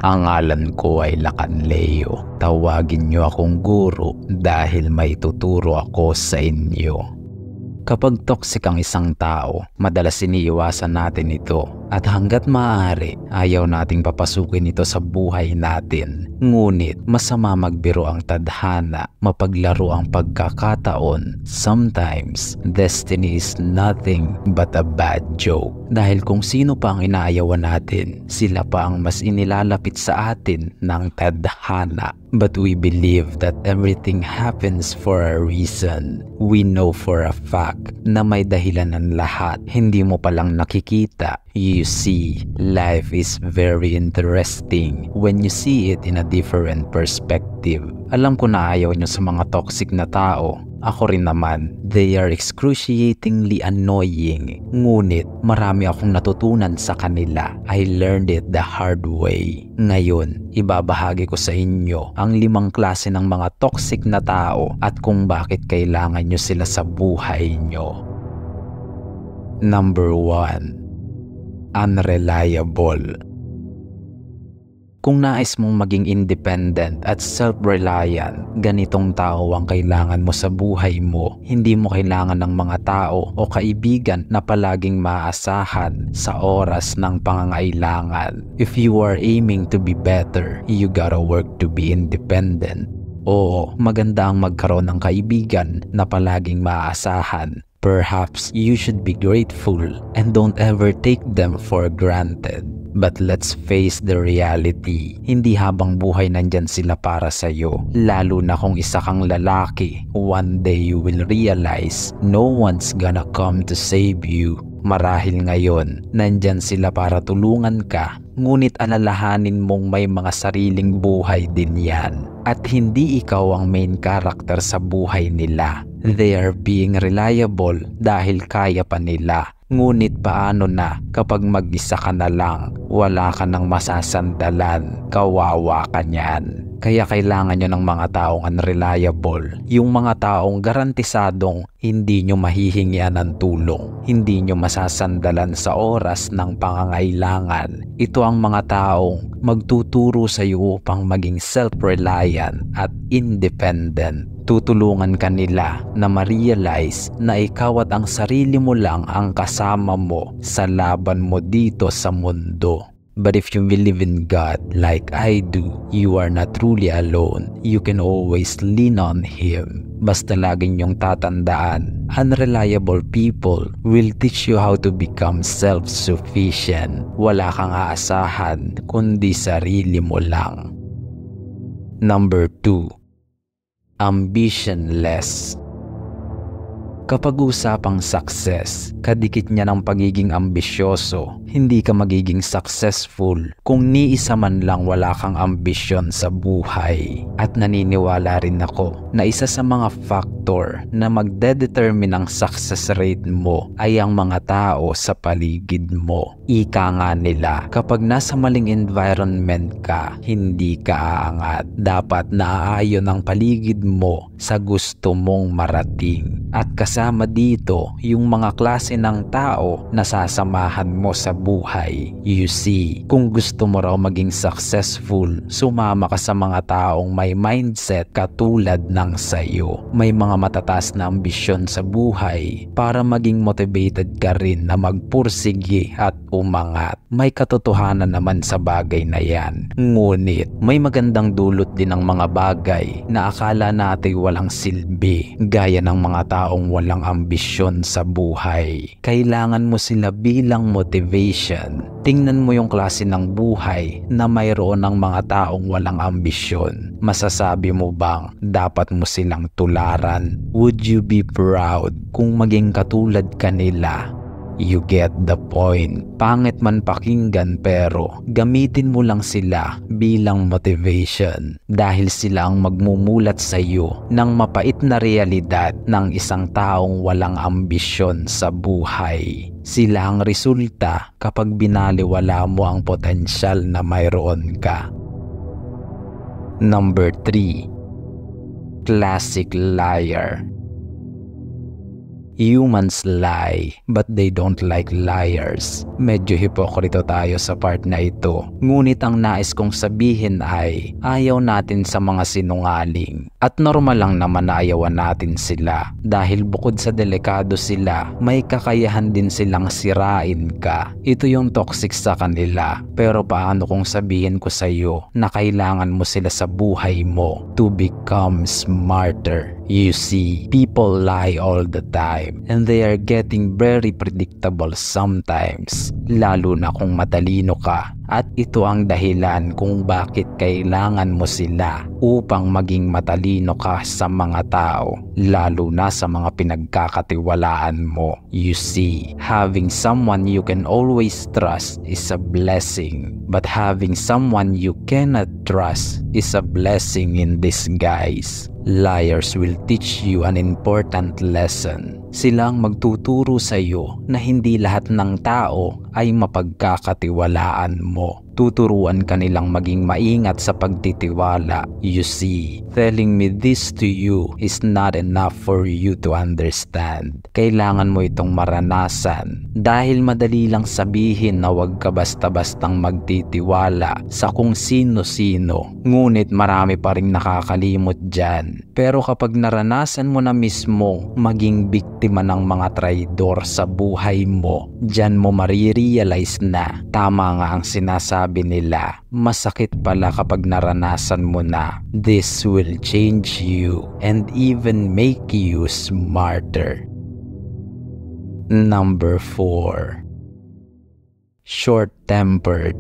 Ang ngalan ko ay Lacanleo. Tawagin niyo akong guro dahil may tuturo ako sa inyo. Kapag toxic ang isang tao, madalas iniiwasan natin ito at hanggat maaari ayaw nating papasukin ito sa buhay natin. Ngunit masama magbiro ang tadhana, mapaglaro ang pagkakataon. Sometimes, destiny is nothing but a bad joke. Dahil kung sino pa ang inaayawan natin, sila pa ang mas inilalapit sa atin ng tadhana. But we believe that everything happens for a reason. We know for a fact na may dahilan ng lahat. Hindi mo palang nakikita. You see, life is very interesting when you see it in a different perspective. Alam ko na ayaw nyo sa mga toxic na tao. Ako rin naman, they are excruciatingly annoying. Ngunit marami akong natutunan sa kanila. I learned it the hard way. Ngayon, ibabahagi ko sa inyo ang 5 klase ng mga toxic na tao at kung bakit kailangan nyo sila sa buhay nyo. Number 1. Unreliable. Kung nais mong maging independent at self-reliant, ganitong tao ang kailangan mo sa buhay mo. Hindi mo kailangan ng mga tao o kaibigan na palaging maaasahan sa oras ng pangangailangan. If you are aiming to be better, you gotta work to be independent. Oo, maganda ang magkaroon ng kaibigan na palaging maaasahan. Perhaps you should be grateful and don't ever take them for granted. But let's face the reality. Hindi habang buhay nandyan sila para sa'yo. Lalo na kung isa kang lalaki. One day you will realize no one's gonna come to save you. Marahil ngayon, nandyan sila para tulungan ka. Ngunit alalahanin mong may mga sariling buhay din yan. At hindi ikaw ang main character sa buhay nila. They are being reliable dahil kaya pa nila. Ngunit paano na kapag mag-isa ka na lang, wala ka nang masasandalan, kawawa ka niyan. Kaya kailangan nyo ng mga taong unreliable, yung mga taong garantisadong hindi nyo mahihingian ng tulong, hindi nyo masasandalan sa oras ng pangangailangan. Ito ang mga taong magtuturo sa iyo upang maging self-reliant at independent. Tutulungan ka nila na ma-realize na ikaw at ang sarili mo lang ang kasama mo sa laban mo dito sa mundo. But if you believe in God like I do, you are not truly alone. You can always lean on Him. Basta lagi niyong tatandaan, unreliable people will teach you how to become self-sufficient. Wala kang aasahan kundi sarili mo lang. Number 2. Ambitionless. Kapag usapang success, kadikit niya ng pagiging ambisyoso. Hindi ka magiging successful kung ni isa man lang wala kang ambisyon sa buhay. At naniniwala rin ako na isa sa mga factor na magdedetermine ng success rate mo ay ang mga tao sa paligid mo. Ika nga nila, kapag nasa maling environment ka, hindi ka aangat. Dapat naaayon ang paligid mo sa gusto mong marating. At kasama dito yung mga klase ng tao na sasamahan mo sa buhay. You see, kung gusto mo raw maging successful, sumama ka sa mga taong may mindset katulad ng sayo. May mga matataas na ambisyon sa buhay para maging motivated ka rin na magpursige at umangat. May katotohanan naman sa bagay na yan. Ngunit, may magandang dulot din ng mga bagay na akala natin walang silbi, gaya ng mga taong walang ambisyon sa buhay. Kailangan mo sila bilang motivation. Tingnan mo yung klase ng buhay na mayroon ng mga taong walang ambisyon. Masasabi mo bang dapat mo silang tularan? Would you be proud kung maging katulad ka nila? You get the point. Pangit man pakinggan pero gamitin mo lang sila bilang motivation dahil sila ang magmumulat sa iyo ng mapait na realidad ng isang taong walang ambisyon sa buhay. Sila ang resulta kapag binaliwala mo ang potensyal na mayroon ka. Number 3. Classic liar. Humans lie, but they don't like liars. Medyo hipokrito tayo sa part na ito. Ngunit ang nais kong sabihin ay ayaw natin sa mga sinungaling. At normal lang naman na ayawan natin sila. Dahil bukod sa delikado sila, may kakayahan din silang sirain ka. Ito yung toxic sa kanila. Pero paano kung sabihin ko sa iyo na kailangan mo sila sa buhay mo to become smarter? You see, people lie all the time and they are getting very predictable sometimes, lalo na kung matalino ka. At ito ang dahilan kung bakit kailangan mo sila upang maging matalino ka sa mga tao, lalo na sa mga pinagkakatiwalaan mo. You see, having someone you can always trust is a blessing, but having someone you cannot trust is a blessing in disguise. Liars will teach you an important lesson. Sila ang magtuturo sa iyo na hindi lahat ng tao ay mapagkakatiwalaan mo. Tuturuan ka nilang maging maingat sa pagtitiwala. You see, telling me this to you is not enough for you to understand. Kailangan mo itong maranasan dahil madali lang sabihin na huwag ka basta-bastang magtitiwala sa kung sino-sino. Ngunit marami pa ring nakakalimot dyan. Pero kapag naranasan mo na mismo maging biktima ng mga traidor sa buhay mo, dyan mo marirealize na tama nga ang sinasabi nila. Masakit pala kapag naranasan mo na. This will change you and even make you smarter. Number 4. Short-tempered.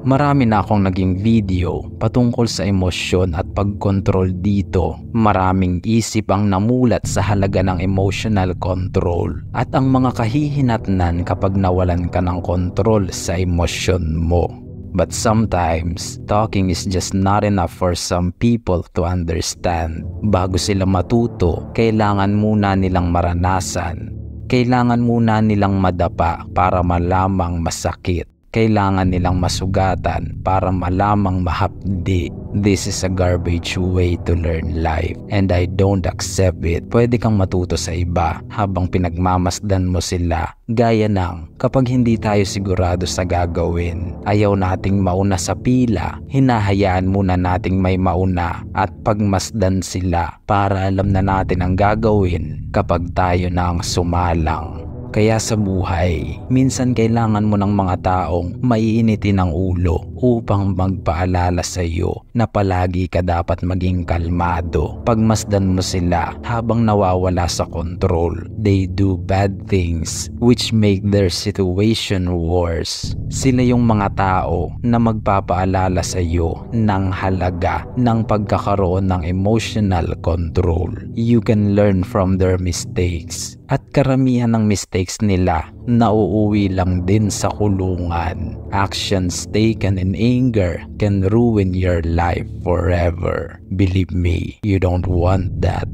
Marami na akong naging video patungkol sa emosyon at pagkontrol dito. Maraming isip ang namulat sa halaga ng emotional control at ang mga kahihinatnan kapag nawalan ka ng kontrol sa emosyon mo. But sometimes, talking is just not enough for some people to understand. Bago sila matuto, kailangan muna nilang maranasan. Kailangan muna nilang madapa para malamang masakit. Kailangan nilang masugatan para malamang mahapdi. This is a garbage way to learn life and I don't accept it. Pwede kang matuto sa iba habang pinagmamasdan mo sila. Gaya ng kapag hindi tayo sigurado sa gagawin, ayaw nating mauna sa pila, hinahayaan muna nating may mauna at pagmasdan sila para alam na natin ang gagawin kapag tayo na ang sumalang. Kaya sa buhay, minsan kailangan mo ng mga taong maiinitin ang ulo upang magpaalala sa iyo na palagi ka dapat maging kalmado. Pagmasdan mo sila habang nawawala sa control. They do bad things which make their situation worse. Sila yung mga tao na magpapaalala sa iyo ng halaga ng pagkakaroon ng emotional control. You can learn from their mistakes. At karamihan ng mistakes nila nauuwi lang din sa kulungan. Actions taken in anger can ruin your life forever. Believe me, you don't want that.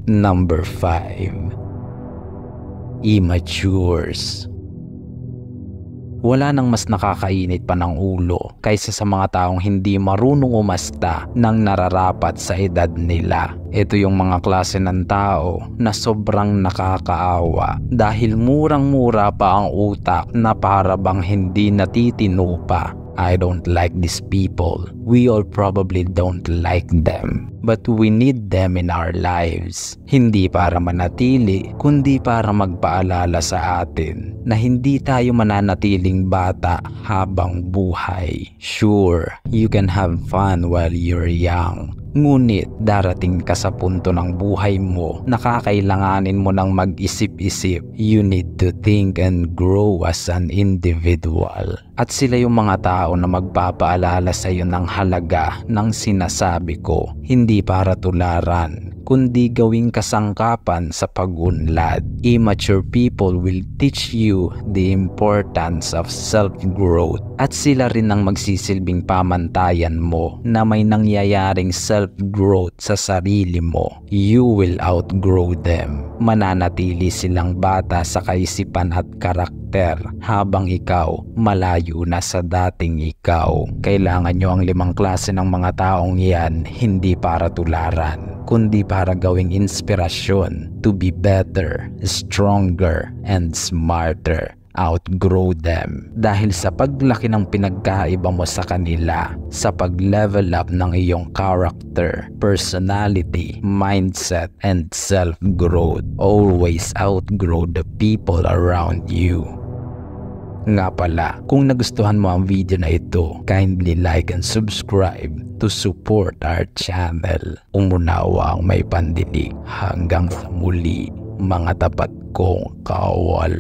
Number 5. Immatures. Wala nang mas nakakainit pa ng ulo kaysa sa mga taong hindi marunong umasta ng nararapat sa edad nila. Ito yung mga klase ng tao na sobrang nakakaawa dahil murang-mura pa ang utak na para bang hindi natitino pa. I don't like these people. We all probably don't like them. But we need them in our lives. Hindi para manatili, kundi para magpaalala sa atin na hindi tayo mananatiling bata habang buhay. Sure, you can have fun while you're young. Ngunit darating ka sa punto ng buhay mo na kakailanganin mo ng mag-isip-isip. You need to think and grow as an individual. At sila yung mga tao na magpapaalala sa iyo ng halaga ng sinasabi ko. Hindi para tularan, kundi gawing kasangkapan sa pag-unlad. Immature people will teach you the importance of self-growth. At sila rin ang magsisilbing pamantayan mo na may nangyayaring self self-growth sa sarili mo, you will outgrow them. Mananatili silang bata sa kaisipan at karakter habang ikaw malayo na sa dating ikaw. Kailangan nyo ang 5 klase ng mga taong yan hindi para tularan, kundi para gawing inspirasyon to be better, stronger, and smarter. Outgrow them dahil sa paglaki ng pinagkaiba mo sa kanila, sa pag-level up ng iyong character, personality, mindset, and self-growth. Always outgrow the people around you. Nga pala, kung nagustuhan mo ang video na ito, kindly like and subscribe to support our channel. Umunawa ang may pandinig. Hanggang sa muli, mga tapat kong kawal.